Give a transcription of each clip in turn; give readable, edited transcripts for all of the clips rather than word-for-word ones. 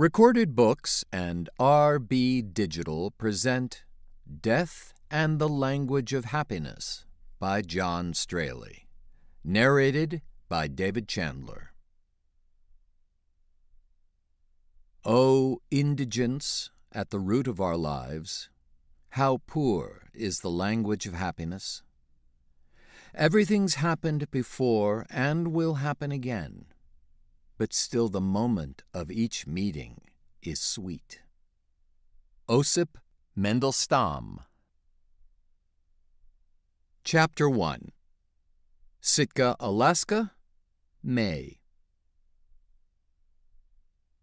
Recorded Books and R.B. Digital present Death and the Language of Happiness by John Straley. Narrated by David Chandler. O indigence at the root of our lives, how poor is the language of happiness. Everything's happened before and will happen again, but still the moment of each meeting is sweet. Osip Mandelstam. Chapter 1. Sitka, Alaska, May.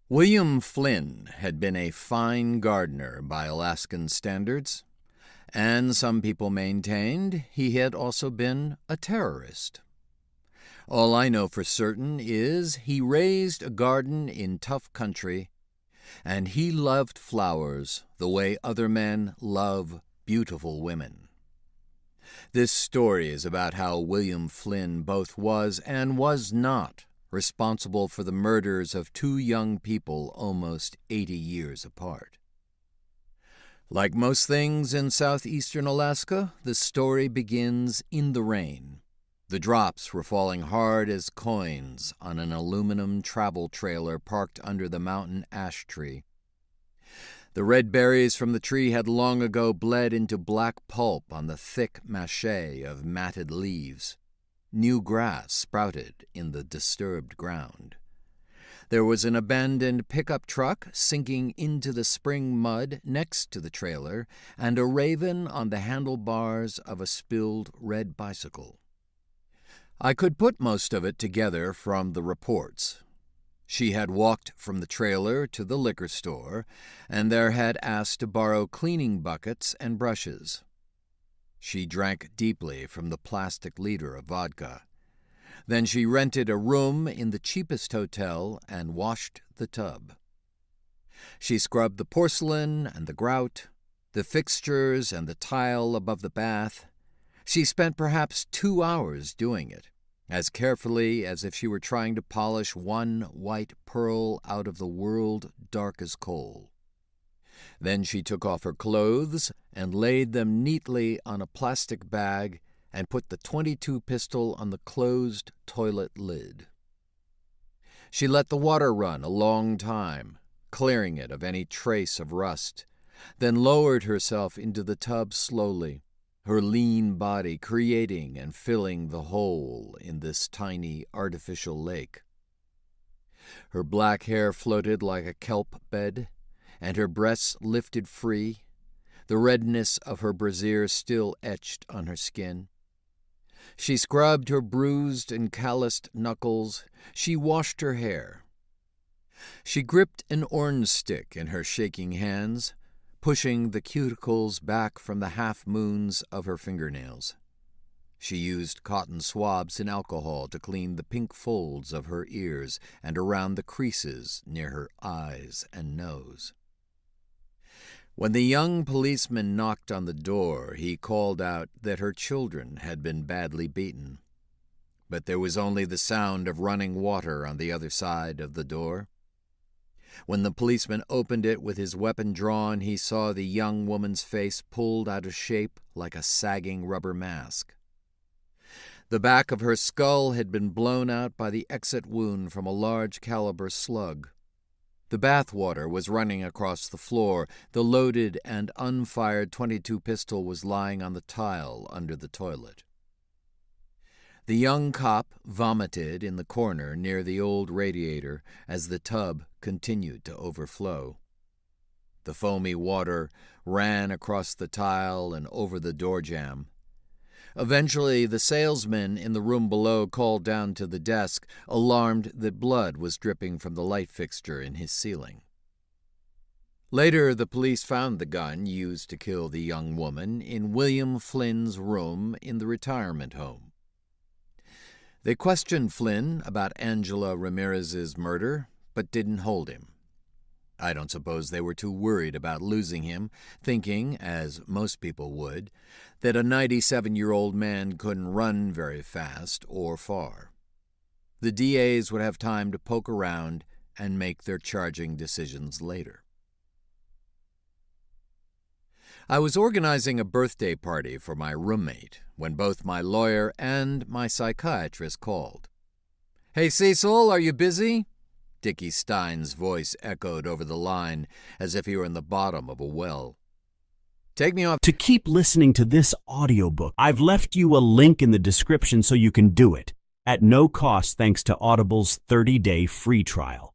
William Flynn had been a fine gardener by Alaskan standards, and some people maintained he had also been a terrorist. All I know for certain is he raised a garden in tough country, and he loved flowers the way other men love beautiful women. This story is about how William Flynn both was and was not responsible for the murders of two young people almost 80 years apart. Like most things in southeastern Alaska, the story begins in the rain. The drops were falling hard as coins on an aluminum travel trailer parked under the mountain ash tree. The red berries from the tree had long ago bled into black pulp on the thick mache of matted leaves. New grass sprouted in the disturbed ground. There was an abandoned pickup truck sinking into the spring mud next to the trailer, and a raven on the handlebars of a spilled red bicycle. I could put most of it together from the reports. She had walked from the trailer to the liquor store, and there had asked to borrow cleaning buckets and brushes. She drank deeply from the plastic liter of vodka. Then she rented a room in the cheapest hotel and washed the tub. She scrubbed the porcelain and the grout, the fixtures and the tile above the bath. She spent perhaps 2 hours doing it, as carefully as if she were trying to polish one white pearl out of the world dark as coal. Then she took off her clothes and laid them neatly on a plastic bag and put the .22 pistol on the closed toilet lid. She let the water run a long time, clearing it of any trace of rust, then lowered herself into the tub slowly, her lean body creating and filling the hole in this tiny artificial lake. Her black hair floated like a kelp bed, and her breasts lifted free, the redness of her brassiere still etched on her skin. She scrubbed her bruised and calloused knuckles. She washed her hair. She gripped an orange stick in her shaking hands, pushing the cuticles back from the half-moons of her fingernails. She used cotton swabs and alcohol to clean the pink folds of her ears and around the creases near her eyes and nose. When the young policeman knocked on the door, he called out that her children had been badly beaten. But there was only the sound of running water on the other side of the door. When the policeman opened it with his weapon drawn, he saw the young woman's face pulled out of shape like a sagging rubber mask. The back of her skull had been blown out by the exit wound from a large-caliber slug. The bath water was running across the floor. The loaded and unfired .22 pistol was lying on the tile under the toilet. The young cop vomited in the corner near the old radiator as the tub continued to overflow. The foamy water ran across the tile and over the door jamb. Eventually, the salesman in the room below called down to the desk, alarmed that blood was dripping from the light fixture in his ceiling. Later, the police found the gun used to kill the young woman in William Flynn's room in the retirement home. They questioned Flynn about Angela Ramirez's murder, but didn't hold him. I don't suppose they were too worried about losing him, thinking, as most people would, that a 97-year-old man couldn't run very fast or far. The DAs would have time to poke around and make their charging decisions later. I was organizing a birthday party for my roommate when both my lawyer and my psychiatrist called. "Hey, Cecil, are you busy?" Dickie Stein's voice echoed over the line as if he were in the bottom of a well. "Take me off." To keep listening to this audiobook, I've left you a link in the description so you can do it at no cost thanks to Audible's 30-day free trial.